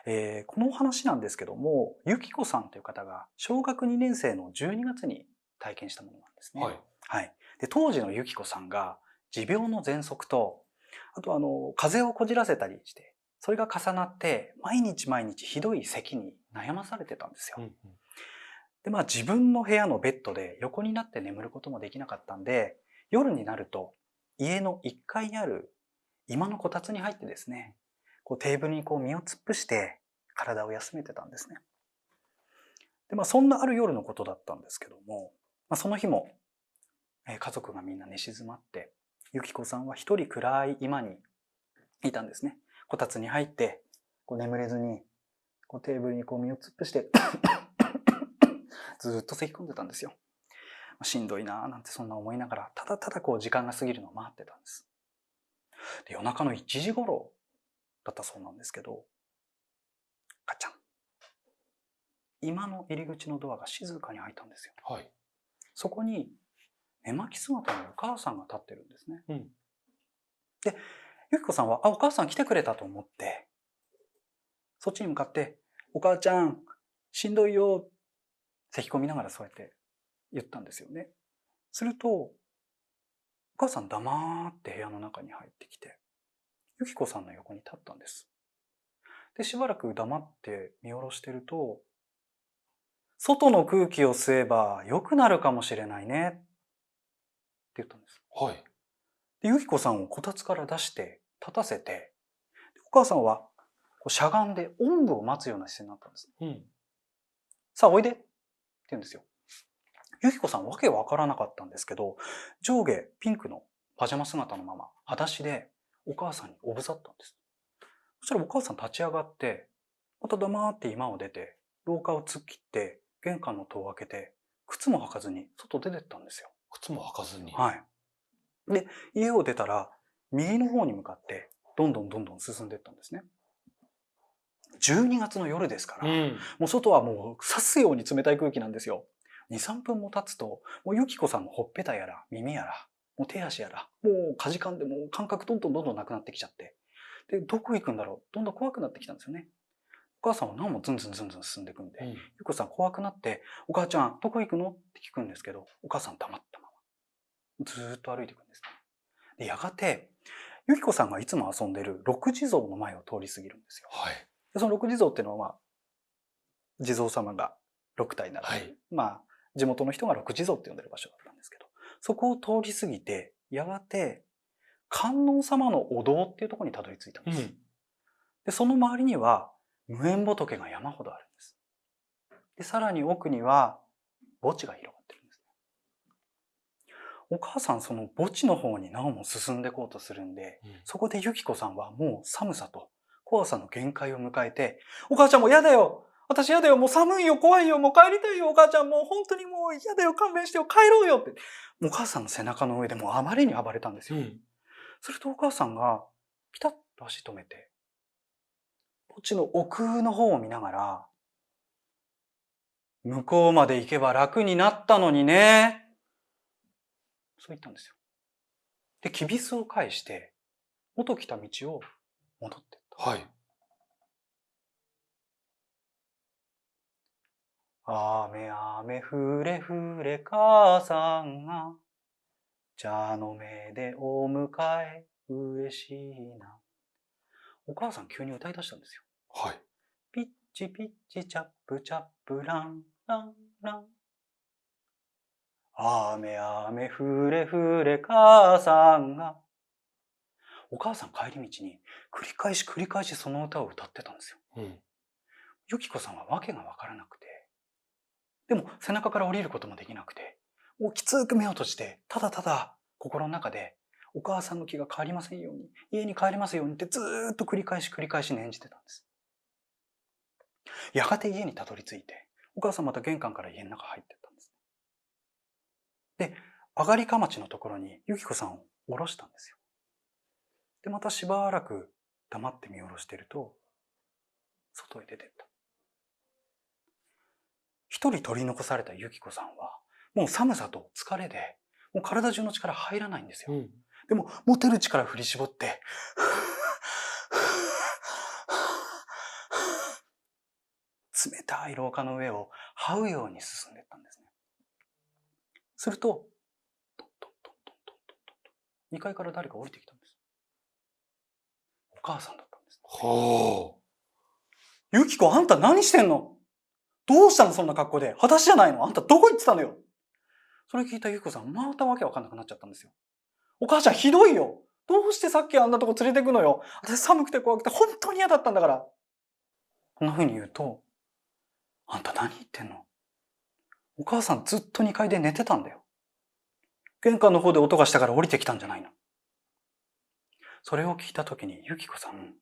このお話なんですけども、ゆきこさんという方が小学2年生の12月に体験したものなんですね。はい。はい。で、当時のゆきこさんが持病の喘息と、あと風邪をこじらせたりして、それが重なって毎日毎日ひどい咳に悩まされてたんですよ。うんうん。で、自分の部屋のベッドで横になって眠ることもできなかったんで、夜になると家の1階にある居間のこたつに入ってですね、テーブルに身を突っ伏して体を休めてたんですね。で、そんなある夜のことだったんですけども、その日も家族がみんな寝静まって、ゆきこさんは一人暗い居間にいたんですね。こたつに入って、眠れずに、テーブルに身を突っ伏してずっと咳き込んでたんですよ。しんどいなぁなんてそんな思いながら、ただただ時間が過ぎるのを待ってたんです。で、夜中の1時頃だったそうなんですけど、ガチャン。居間の入り口のドアが静かに開いたんですよ。はい。そこに寝巻き姿のお母さんが立ってるんですね。うん。で、ゆきこさんは、お母さん来てくれたと思って、そっちに向かって、お母ちゃん、しんどいよ、咳き込みながらそうやって言ったんですよね。すると、お母さん黙って部屋の中に入ってきて、ゆきこさんの横に立ったんです。で、しばらく黙って見下ろしてると、外の空気を吸えば良くなるかもしれないね、って言ったんです。はい。で、ゆきこさんをこたつから出して立たせて、お母さんはしゃがんでおんぶを待つような姿勢になったんです。うん。さあ、おいでって言うんですよ。ゆきこさんわけわからなかったんですけど、上下ピンクのパジャマ姿のまま、裸足でお母さんにおぶさったんです。そしたらお母さん立ち上がって、また黙って居間を出て、廊下を突っ切って、玄関の戸を開けて、靴も履かずに外出てったんですよ。靴も履かずに。はい。で、家を出たら、右の方に向かって、どんどん進んでいったんですね。12月の夜ですから、もう外はもう刺すように冷たい空気なんですよ。2、3分も経つと、もうゆきこさんのほっぺたやら、耳やら、もう手足やら、もうかじかんでもう感覚どんどんなくなってきちゃって。で、どこ行くんだろう、どんどん怖くなってきたんですよね。お母さんは何もズンズン進んでいくんで、ゆきこさん怖くなって、お母ちゃんどこ行くのって聞くんですけど、お母さん黙ったまま、ずーっと歩いていくんですね。で、やがて、ゆきこさんがいつも遊んでる六地蔵の前を通り過ぎるんですよ。はい。でその六地蔵っていうのは、地蔵様が6体並んでる。地元の人が六地蔵って呼んでる場所だったんですけど、そこを通り過ぎて、やがて、観音様のお堂っていうところにたどり着いたんです。で、その周りには、無縁仏が山ほどあるんです。で、さらに奥には、墓地が広がってるんですね。お母さん、その墓地の方になおも進んでいこうとするんで、そこでゆきこさんはもう寒さと怖さの限界を迎えて、お母ちゃんもう嫌だよ、私嫌だよ、もう寒いよ、怖いよ、もう帰りたいよ、お母ちゃんもう本当にもう嫌だよ、勘弁してよ、帰ろうよって。お母さんの背中の上でもうあまりに暴れたんですよ。するとお母さんがピタッと足止めて、墓地の奥の方を見ながら、向こうまで行けば楽になったのにね。そう言ったんですよ。で、きびすを返して、元来た道を戻っていった。はい。雨雨降れ降れ母さんが、茶の目でお迎え嬉しいな。お母さん急に歌い出したんですよ。はい。ピッチピッチチャップチャップランランラン。雨雨降れ降れ母さんが。お母さん帰り道に繰り返しその歌を歌ってたんですよ。ゆきこさんはわけがわからなくて、でも背中から降りることもできなくて、もうきつく目を閉じて、ただただ心の中で、お母さんの気が変わりませんように、家に帰りますようにってずーっと繰り返し念じてたんです。やがて家にたどり着いて、お母さんまた玄関から家の中入ってったんです。で、上がりかまちのところにゆきこさんを下ろしたんですよ。で、またしばらく黙って見下ろしてると、外へ出てった。一人取り残されたゆきこさんは、もう寒さと疲れで、もう体中の力入らないんですよ。でも、持てる力振り絞って、冷たい廊下の上を這うように進んでいったんですね。すると、トントントントントントントン、2階から誰か降りてきたんです。お母さんだったんです。ほユキコ、あんた何してんの？どうしたのそんな格好で。裸足じゃないの？あんたどこ行ってたのよ。それ聞いたユキコさん、またわけわかんなくなっちゃったんですよ。お母ちゃんひどいよ。どうしてさっきあんなとこ連れてくのよ。私寒くて怖くて本当に嫌だったんだから。こんな風に言うと、あんた何言ってんの？お母さんずっと2階で寝てたんだよ。玄関の方で音がしたから降りてきたんじゃないの。それを聞いた時にユキコさん、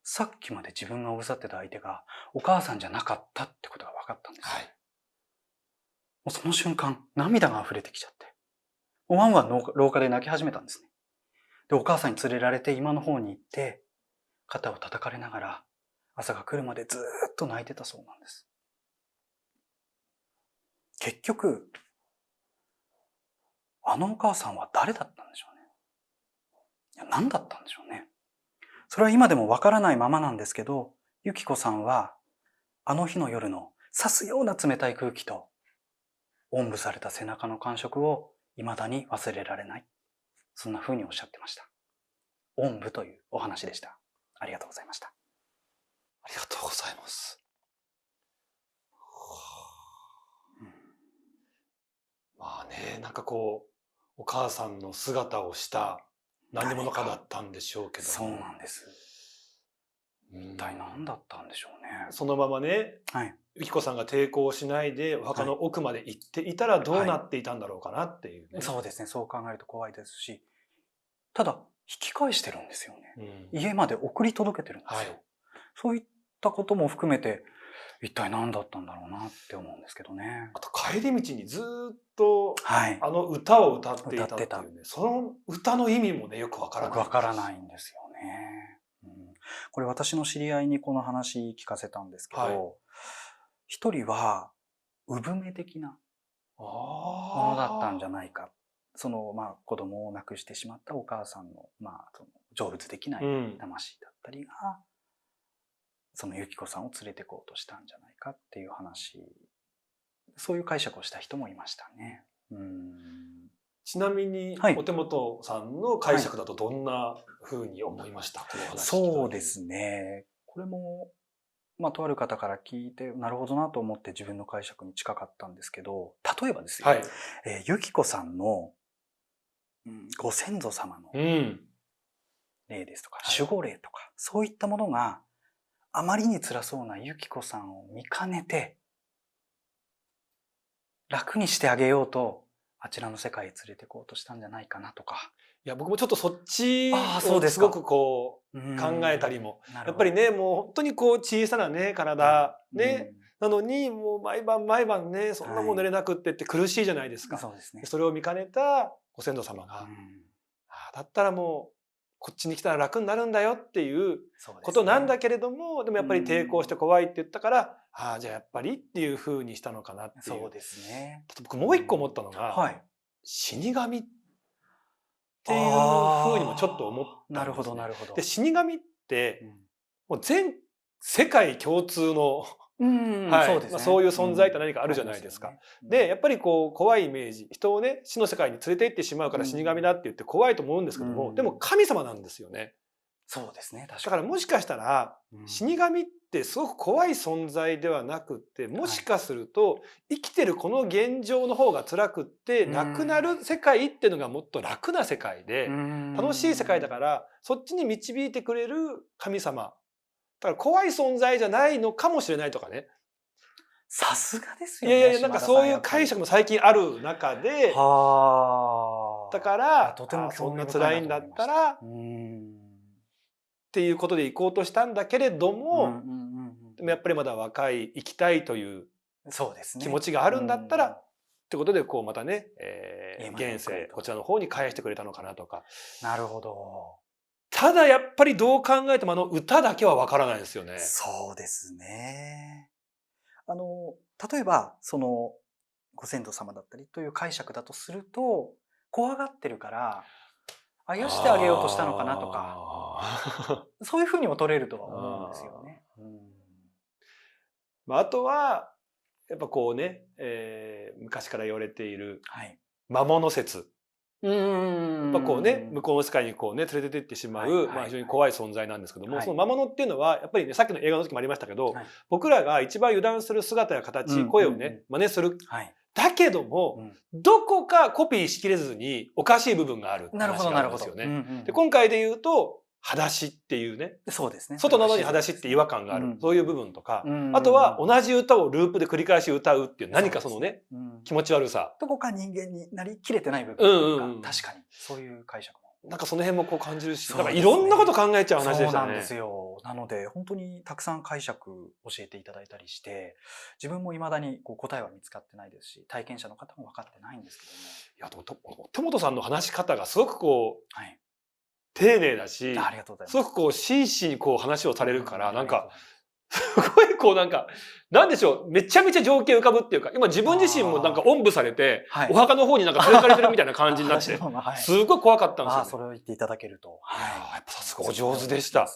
さっきまで自分がおぶさってた相手がお母さんじゃなかったってことが分かったんです。はい。もうその瞬間、涙が溢れてきちゃって。ワンワン廊下で泣き始めたんですね。で、お母さんに連れられて今の方に行って、肩を叩かれながら、朝が来るまでずーっと泣いてたそうなんです。結局、あのお母さんは誰だったんでしょうね。いや、何だったんでしょうね。それは今でもわからないままなんですけど、ユキコさんは、あの日の夜の刺すような冷たい空気と、おんぶされた背中の感触を未だに忘れられない。そんな風におっしゃってました。おんぶというお話でした。ありがとうございました。ありがとうございます。まあね、なんかこう、お母さんの姿をした何者かだったんでしょうけども。そうなんです。一体何だったんでしょうね。そのままね、はい。ユキコさんが抵抗しないでお墓の奥まで行っていたらどうなっていたんだろうかなっていうね。そうですね。そう考えると怖いですし、ただ、引き返してるんですよね。うん、家まで送り届けてるんですよ。はい。そういったことも含めて、一体何だったんだろうなって思うんですけどね。あと帰り道にずっとはい。あの歌を歌っていたっていう歌ってね、その歌の意味もね、よくわからない。わからないんですよね。これ私の知り合いにこの話聞かせたんですけはい。ど、一人は産め的なものだったんじゃないか。その、子供を亡くしてしまったお母さんの、その成仏できない魂だったりが、そのユキコさんを連れてこうとしたんじゃないかっていう話、そういう解釈をした人もいましたね。ちなみに、はいお手元さんの解釈だとどんな風に思いました、この話。そうですね。これも、とある方から聞いて、なるほどなと思って自分の解釈に近かったんですけど、例えばですよ、はい。ユキコさんの、ご先祖様の霊ですとか、守護霊とか、そういったものがあまりに辛そうなユキコさんを見かねて、楽にしてあげようと、あちらの世界へ連れて行こうとしたんじゃないかなとか。いや、僕もちょっとそっちそうですかをすごくこう考えたりも。やっぱりね、もう本当にこう小さなね、体、ね、なのにもう毎晩ね、そんなもん寝れなくって苦しいじゃないですか。そうですね。それを見かねたご先祖様が、だったらもうこっちに来たら楽になるんだよっていうことなんだけれども、でもやっぱり抵抗して怖いって言ったから、じゃあやっぱりっていう風にしたのかなっていう。そうですね。僕もう一個思ったのが、死神っていう風にもちょっと思ったんですね。なるほど、なるほど。で、死神って、もう全世界共通のそういう存在って何かあるじゃないですか。で、やっぱりこう怖いイメージ、人をね、死の世界に連れて行ってしまうから死神だって言って怖いと思うんですけども、でも神様なんですよね。そうですね。確かに。だからもしかしたら、死神ってすごく怖い存在ではなくって、もしかすると生きてるこの現状の方が辛くって、亡くなる世界っていうのがもっと楽な世界で、楽しい世界だから、そっちに導いてくれる神様。だから怖い存在じゃないのかもしれないとかね。さすがですよね。いやいや、なんかそういう解釈も最近ある中で、だから、とてもそんな辛いんだったら、っていうことで行こうとしたんだけれども、でもやっぱりまだ若い、生きたいという気持ちがあるんだったら、ってことでこうまたね、現世こちらの方に返してくれたのかなとか。なるほど。ただやっぱりどう考えても歌だけはわからないですよね。そうですね。例えばそのご先祖様だったりという解釈だとすると、怖がってるからあやしてあげようとしたのかなとか、そういうふうにも取れるとは思うんですよね。あとはやっぱこうね、昔から言われているはい。魔物説。やっやっぱこうね、向こうの世界にこうね、連れてっていってしまう、はい非常に怖い存在なんですけども、はいその魔物っていうのは、やっぱりね、さっきの映画の時もありましたけど、はい僕らが一番油断する姿や形、声をね、真似する。はい。だけども、どこかコピーしきれずにおかしい部分があるってなるほど、話があなるほど。るんですよね。で、今回で言うと、裸足っていうね、そうですね。外なのに裸足って違和感がある、そういう部分とか、ああとは同じ歌をループで繰り返し歌うっていう何かそのね、うん気持ち悪さ。どこか人間になりきれてない部分というか、確かにそういう解釈も。なんかその辺もこう感じるし、なんかそうですねいろんなこと考えちゃう話でしたね。そうなんですよ。なので本当にたくさん解釈教えていただいたりして、自分も未だにこう答えは見つかってないですし、体験者の方も分かってないんですけども。いや、手元さんの話し方がすごくこう、はい。丁寧だし、ありがとうございます。すごくこう真摯にこう話をされるから、なんか、あすごいこうなんか、なんでしょう、めちゃめちゃ情景浮かぶっていうか、今自分自身もなんかおんぶされて、はいお墓の方になんか連れかれてるみたいな感じになって、りがとうございます。すごい怖かったんですよ、ね。それを言っていただけると。やっぱさすがお上手でした。